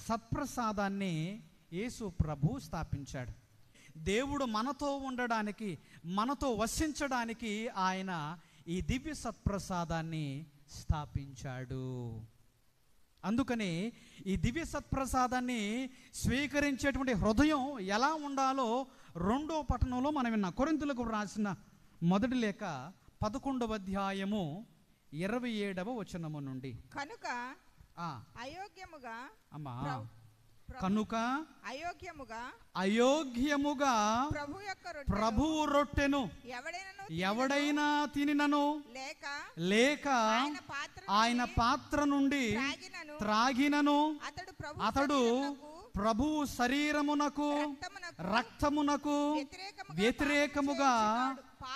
సత్ప్రసాదాన్ని యేసు ప్రభు స్థాపించాడు. దేవుడు మనతో ఉండడానికి, మనతో వసించడానికి ఆయన ఈ దివ్య సత్ప్రసాదాన్ని స్థాపించాడు. అందుకని ఈ దివ్య సత్ప్రసాదాన్ని స్వీకరించేటువంటి హృదయం ఎలా ఉండాలో 2వ పట్టణంలో మనం విన్నాం. కొరింథీయులకు రాసిన మొదటి లేఖ 11వ అధ్యాయము 27వ వచనము నుండి. కనుక అయోగ్యముగా ప్రభువు రొట్టెను ఎవడైనా తినినను లేక ఆయన పాత్ర నుండి త్రాగినను అతడు ప్రభువు శరీరమునకు రక్తమునకు వ్యతిరేకముగా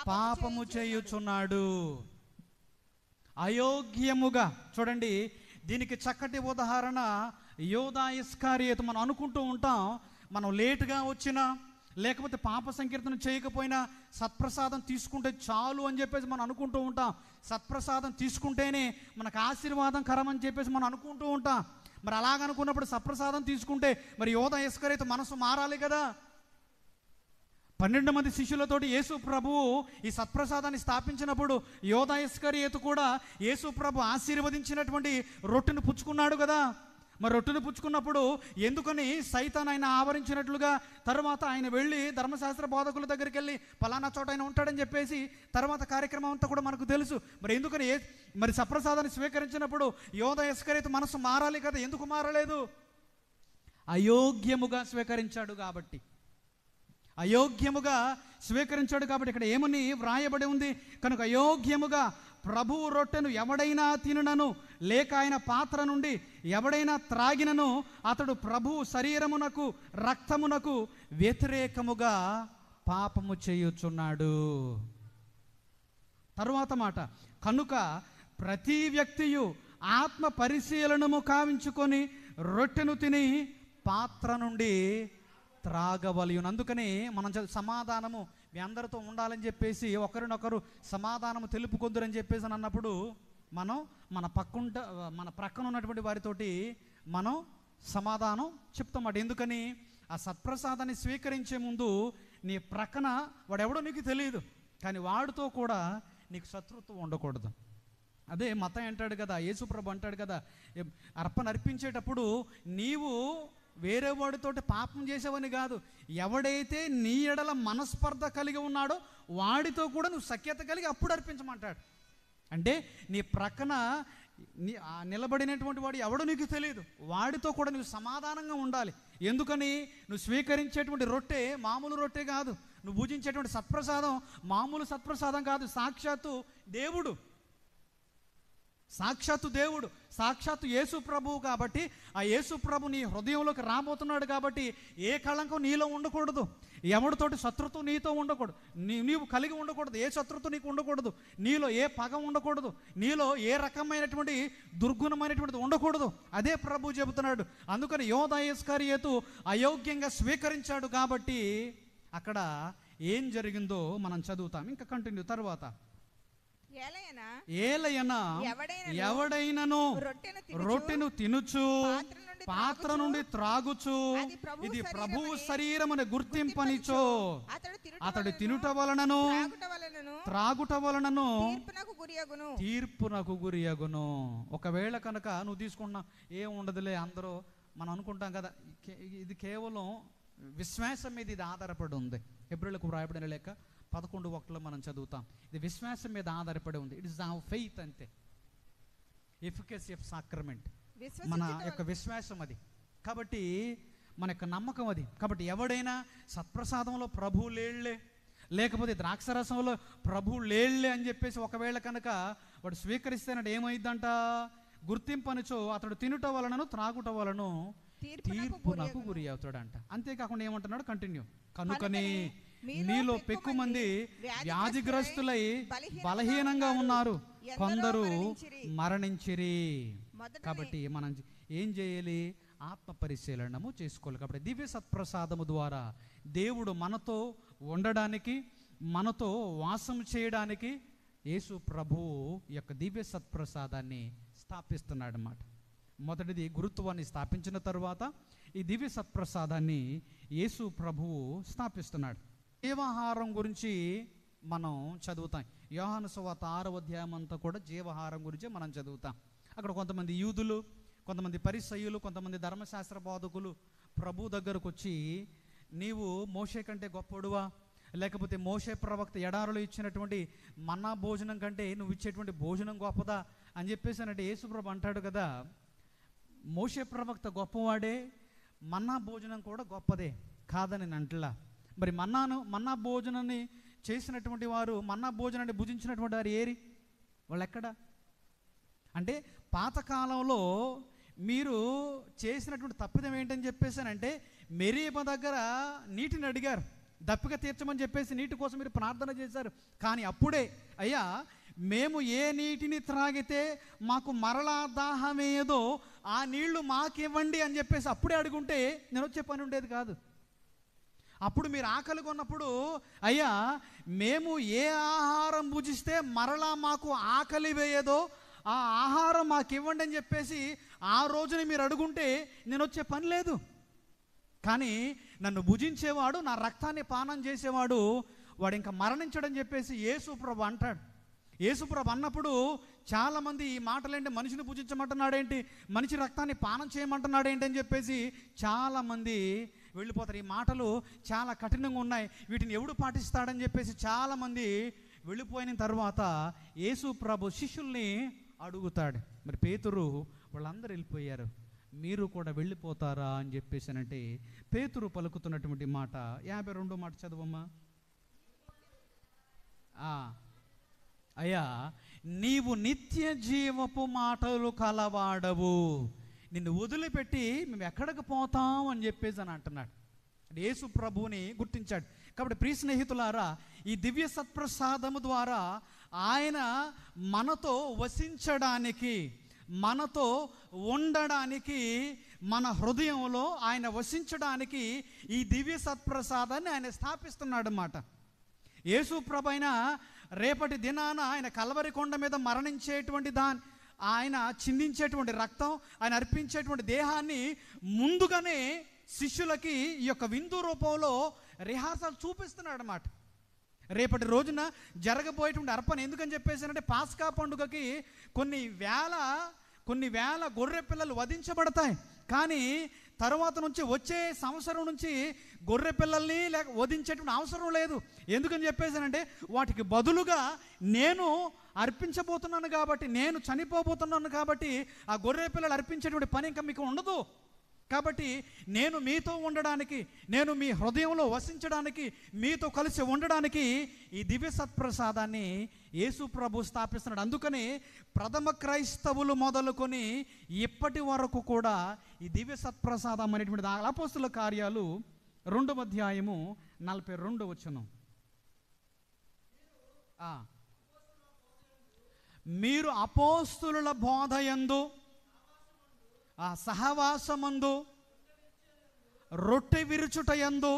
పాపము చేయుచున్నాడు. అయోగ్యముగా, చూడండి, దీనికి చక్కటి ఉదాహరణ యోధా ఇస్కారియోతు. మనం అనుకుంటూ ఉంటాం, మనం లేటుగా వచ్చినా లేకపోతే పాప సంకీర్తన చేయకపోయినా సత్ప్రసాదం తీసుకుంటే చాలు అని చెప్పేసి మనం అనుకుంటూ ఉంటాం. సత్ప్రసాదం తీసుకుంటేనే మనకు ఆశీర్వాదం కరం అని చెప్పేసి మనం అనుకుంటూ ఉంటాం. మరి అలాగనుకున్నప్పుడు సత్ప్రసాదం తీసుకుంటే మరి యోధా ఇస్కారియోతు మనసు మారాలి కదా. 12 మంది శిష్యులతోటి యేసు ప్రభువు ఈ సత్ప్రసాదాన్ని స్థాపించినప్పుడు యోధా ఇస్కారియోతు కూడా యేసు ప్రభు ఆశీర్వదించినటువంటి రొట్టెను పుచ్చుకున్నాడు కదా. మరి రొట్టెను పుచ్చుకున్నప్పుడు ఎందుకని సైతాన్ ఆయన ఆవరించినట్లుగా తర్వాత ఆయన వెళ్ళి ధర్మశాస్త్ర బోధకుల దగ్గరికి వెళ్ళి పలానా చోట ఆయన ఉంటాడని చెప్పేసి తర్వాత కార్యక్రమం అంతా కూడా మనకు తెలుసు. మరి ఎందుకని మరి సత్ప్రసాదాన్ని స్వీకరించినప్పుడు యోధా ఇస్కారియోతు మనసు మారాలి కదా. ఎందుకు మారలేదు? అయోగ్యముగా స్వీకరించాడు కాబట్టి. అయోగ్యముగా స్వీకరించాడు కాబట్టి ఇక్కడ ఏమని వ్రాయబడి ఉంది? కనుక అయోగ్యముగా ప్రభువు రొట్టెను ఎవడైనా తినునను లేక ఆయన పాత్ర నుండి ఎవడైనా త్రాగినను అతడు ప్రభువు శరీరమునకు రక్తమునకు వ్యతిరేకముగా పాపము చేయుచున్నాడు. తరువాత మాట, కనుక ప్రతి వ్యక్తియు ఆత్మ పరిశీలనము కావించుకొని రొట్టెను తిని పాత్ర నుండి త్రాగవలయును. అందుకని మనం సమాధానము మీ అందరితో ఉండాలని చెప్పేసి ఒకరినొకరు సమాధానము తెలుపుకొందురని చెప్పేసి అన్నప్పుడు మనం మన ప్రక్కన ఉన్నటువంటి వారితోటి మనం సమాధానం చెప్తామాట. ఎందుకని? ఆ సత్ప్రసాదాన్ని స్వీకరించే ముందు నీ ప్రక్కన వాడెవడో నీకు తెలియదు, కానీ వాడితో కూడా నీకు శత్రుత్వం ఉండకూడదు. అదే మతం అంటాడు కదా, యేసుప్రభు అంటాడు కదా, అర్పణ అర్పించేటప్పుడు నీవు వేరే వాడితోటి పాపం చేసావని కాదు, ఎవడైతే నీ ఎడల మనస్పర్ధ కలిగి ఉన్నాడో వాడితో కూడా నువ్వు సఖ్యత కలిగి అప్పుడు అర్పించమంటాడు. అంటే నీ ప్రక్కన నిలబడినటువంటి వాడు ఎవడో నీకు తెలియదు, వాడితో కూడా నువ్వు సమాధానంగా ఉండాలి. ఎందుకని? నువ్వు స్వీకరించేటువంటి రొట్టె మామూలు రొట్టె కాదు, నువ్వు పూజించేటువంటి సత్ప్రసాదం మామూలు సత్ప్రసాదం కాదు. సాక్షాత్తు దేవుడు, సాక్షాత్తు యేసు ప్రభువు. కాబట్టి ఆ యేసు ప్రభు నీ హృదయంలోకి రాబోతున్నాడు కాబట్టి ఏ కళంకం నీలో ఉండకూడదు, ఎవరితోటి శత్రుత్వం నీతో ఉండకూడదు, నీవు కలిగి ఉండకూడదు, ఏ శత్రుత్వం నీకు ఉండకూడదు, నీలో ఏ పగ ఉండకూడదు, నీలో ఏ రకమైనటువంటి దుర్గుణమైనటువంటిది ఉండకూడదు. అదే ప్రభు చెబుతున్నాడు. అందుకని యోధా ఇస్కారియోతు అయోగ్యంగా స్వీకరించాడు కాబట్టి అక్కడ ఏం జరిగిందో మనం చదువుతాం. ఇంకా కంటిన్యూ. తర్వాత ఏలయన ఎవడైనను రొట్టెను తినుచు పాత్ర నుండి త్రాగుచు ఇది ప్రభువు శరీరమును గుర్తింపనిచో అతడు తినుట వలనను త్రాగుట వలనను తీర్పునకు గురియగును. ఒకవేళ కనుక నువ్వు తీసుకున్నా ఏం ఉండదులే, అందరూ మనం అనుకుంటాం కదా, ఇది కేవలం విశ్వాసం మీద ఇది ఆధారపడి ఉంది. హెబ్రీయులకు వ్రాయబడిన లేఖ 11:1 మనం చదువుతాం. ఇది విశ్వాసం మీద ఆధారపడి ఉంది. ఇట్ ఇస్ అవర్ ఫెయిత్, అంతే. ఎఫికసీ ఆఫ్ సాక్రమెంట్, మన యొక్క విశ్వాసం అది. కాబట్టి మన యొక్క నమ్మకం అది. కాబట్టి ఎవడైనా సత్ప్రసాదంలో ప్రభు లేళ్లే లేకపోతే ద్రాక్షరసంలో ప్రభు లేళ్లే అని చెప్పేసి ఒకవేళ కనుక వాడు స్వీకరిస్తేనట్టు ఏమైందంట? గుర్తింపనిచో అతడు తినుట వలనను త్రాగుట వలను తీర్పునకు గురి అవుతాడంట. అంతేకాకుండా ఏమంటున్నాడు? కంటిన్యూ. కనుకని మీలో పెక్కు మంది వ్యాధిగ్రస్తులై బలహీనంగా ఉన్నారు, కొందరు మరణించిరి. కాబట్టి మనం ఏం చేయాలి? ఆత్మ పరిశీలనము చేసుకోవాలి. కాబట్టి దివ్య సత్ప్రసాదము ద్వారా దేవుడు మనతో ఉండడానికి, మనతో వాసం చేయడానికి యేసు ప్రభువు యొక్క దివ్య సత్ప్రసాదాన్ని స్థాపిస్తున్నాడు అన్నమాట. మొదటిది గురుత్వాన్ని స్థాపించిన తరువాత ఈ దివ్య సత్ప్రసాదాన్ని యేసు ప్రభువు స్థాపిస్తున్నాడు. జీవాహారం గురించి మనం చదువుతాం. యోహాను సువార్త 6వ అధ్యాయం అంతా కూడా జీవాహారం గురించి మనం చదువుతాం. అక్కడ కొంతమంది యూదులు, కొంతమంది పరిసయ్యులు, కొంతమంది ధర్మశాస్త్ర బోధకులు ప్రభు దగ్గరకు వచ్చి, నీవు మోషే కంటే గొప్పడువా, లేకపోతే మోషే ప్రవక్త ఎడారులో ఇచ్చినటువంటి మన్నా భోజనం కంటే నువ్వు ఇచ్చేటువంటి భోజనం గొప్పదా అని చెప్పేసి అంటే యేసుప్రభు అంటాడు కదా, మోషే ప్రవక్త గొప్పవాడే, మన్నా భోజనం కూడా గొప్పదే, కాదని అంటలా. మరి మన్నా భోజనాన్ని చేసినటువంటి వారు, మన్నా భోజనాన్ని భుజించినటువంటి వారు ఏరి, వాళ్ళు ఎక్కడ అంటే పాతకాలంలో మీరు చేసినటువంటి తప్పిదం ఏంటని చెప్పేసానంటే, మెరీబ దగ్గర నీటిని అడిగారు, దప్పిక తీర్చమని చెప్పేసి నీటి కోసం మీరు ప్రార్థన చేశారు. కానీ అప్పుడే, అయ్యా మేము ఏ నీటిని త్రాగితే మాకు మరలా దాహమేదో ఆ నీళ్లు మాకివ్వండి అని చెప్పేసి అప్పుడే అడుగుంటే నేను వచ్చే పని ఉండేది కాదు. అప్పుడు మీరు ఆకలి కొన్నప్పుడు, అయ్యా మేము ఏ ఆహారం భుజిస్తే మరలా మాకు ఆకలి వేయదో ఆ ఆహారం మాకు ఇవ్వండి అని చెప్పేసి ఆ రోజున మీరు అడుగుంటే నేను వచ్చే పని లేదు. కానీ నన్ను భుజించేవాడు, నా రక్తాన్ని పానం చేసేవాడు, వాడు ఇంకా మరణించడని చెప్పేసి యేసుప్రభు అంటాడు. యేసుప్రభు అన్నప్పుడు చాలామంది ఈ మాటలేంటి, మనిషిని పూజించమంటున్నాడేంటి, మనిషి రక్తాన్ని పానం చేయమంటున్నాడేంటి అని చెప్పేసి చాలామంది వెళ్ళిపోతారు. ఈ మాటలు చాలా కఠినంగా ఉన్నాయి, వీటిని ఎవడు పాటిస్తాడని చెప్పేసి చాలామంది వెళ్ళిపోయిన తర్వాత యేసుప్రభు శిష్యుల్ని అడుగుతాడు. మరి పేతురు వాళ్ళందరూ వెళ్ళిపోయారు, మీరు కూడా వెళ్ళిపోతారా అని చెప్పేసానంటే పేతురు పలుకుతున్నటువంటి మాట 52వ మాట చదవమ్మా. అయ్యా నీవు నిత్య జీవపు మాటలు కలవాడవు, నిన్ను వదిలిపెట్టి మేము ఎక్కడికి పోతాం అని చెప్పేసి అని అంటున్నాడు. యేసు ప్రభువుని గుర్తించాడు. కాబట్టి ప్రియ స్నేహితులారా, ఈ దివ్య సత్ప్రసాదము ద్వారా ఆయన మనతో వసించడానికి, మనతో ఉండడానికి, మన హృదయంలో ఆయన వసించడానికి ఈ దివ్య సత్ప్రసాదాన్ని ఆయన స్థాపిస్తున్నాడు అన్నమాట. యేసు ప్రభైన రేపటి దినాన ఆయన కల్వరి కొండ మీద మరణించేటువంటి ఆయన చిందించేటువంటి రక్తం, ఆయన అర్పించేటువంటి దేహాన్ని ముందుగానే శిష్యులకి ఈ యొక్క విందు రూపంలో రిహార్సల్ చూపిస్తున్నాడు అన్నమాట. రేపటి రోజున జరగబోయేటువంటి అర్పణ ఎందుకని చెప్పేసానంటే, పాస్కా పండుగకి కొన్ని వేల గొర్రె పిల్లలు వధించబడతాయి. కానీ తర్వాత నుంచి వచ్చే సంవత్సరం నుంచి గొర్రె పిల్లల్ని వధించేటువంటి అవసరం లేదు. ఎందుకని చెప్పేసానంటే, వాటికి బదులుగా నేను అర్పించబోతున్నాను కాబట్టి, నేను చనిపోబోతున్నాను కాబట్టి ఆ గొర్రె పిల్లలు అర్పించేటువంటి పని ఇంకా మీకు ఉండదు. కాబట్టి నేను మీతో ఉండడానికి, నేను మీ హృదయంలో వసించడానికి, మీతో కలిసి ఉండడానికి ఈ దివ్య సత్ప్రసాదాన్ని యేసు ప్రభు స్థాపిస్తున్నాడు. అందుకని ప్రథమ క్రైస్తవులు మొదలుకొని ఇప్పటి వరకు కూడా ఈ దివ్య సత్ప్రసాదం అనేటువంటిది అపోస్తుల కార్యాలు 2వ అధ్యాయము 42వ వచనం. మీరు అపోస్తుల బోధయందు, ఆ సహవాసమందు, రొట్టె విరుచుటయందు,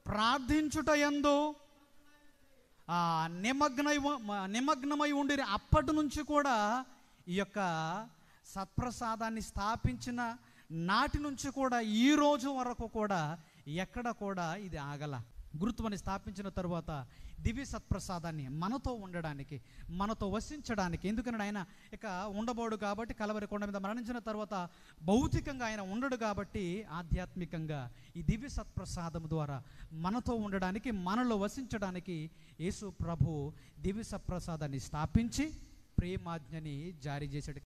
ప్రార్థించుటయందు నిమగ్నమై ఉండి అప్పటి నుంచి కూడా ఈ యొక్క సత్ప్రసాదాన్ని స్థాపించిన నాటి నుంచి కూడా ఈ రోజు వరకు కూడా ఎక్కడ కూడా ఇది ఆగల. గురుత్వాన్ని స్థాపించిన తరువాత దివ్య సత్ప్రసాదాన్ని మనతో ఉండడానికి, మనతో వసించడానికి, ఎందుకంటే ఆయన ఇక ఉండబోడు కాబట్టి, కలవరి కొండ మీద మరణించిన తర్వాత భౌతికంగా ఆయన ఉండడు కాబట్టి ఆధ్యాత్మికంగా ఈ దివ్య సత్ప్రసాదం ద్వారా మనతో ఉండడానికి, మనలో వసించడానికి యేసు ప్రభు దివ్య సత్ప్రసాదాన్ని స్థాపించి ప్రేమాజ్ఞని జారీ చేశాడు.